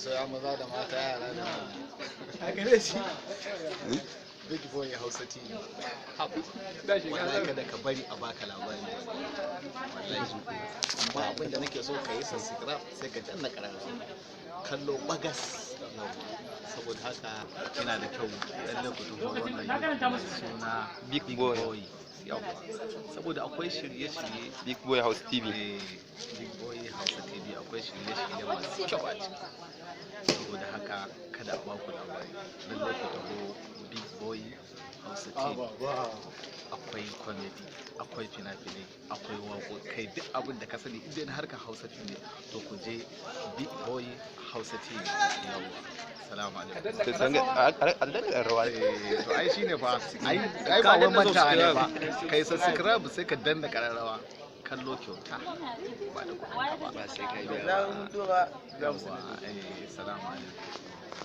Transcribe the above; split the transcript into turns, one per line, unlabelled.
masoya maza da mata yara da
a gare shi
Big Boy Hausa TV. Wallahi kada ka bari a baka labari. Wallahi amma abin da nake so ka yi subscribe sai ka danna ƙararrawa. Kallo bagas. Saboda haka yana da kyau lalle ku duba wannan YouTube mai suna
Big Boy.
Yawa. Saboda akwai shirye-shirye
Big Boy House TV.
Big Boy Hausa TV akwai shirye-shirye masu kyau a ciki. Saboda haka kada a baku labari. Lalle ku taho Big Boy Hausa TV. Akwai comedy, akwai fina-finai, akwai waƙoƙi, duk abin da ka sani idan harkar Hausa TV to ku je Big Boy Hausa TV. Yawwa. Salamu alaikum.
To san a daga rawa.
To ai shine fa. Ai ba wani manta ne ba. Kai subscribe sai ka danna ƙararrawa. Kallo kyauta. Ba da kuɗin ka ba.
Ba sai kai
za mu tura za mu
Yawwa. Salamu alaikum.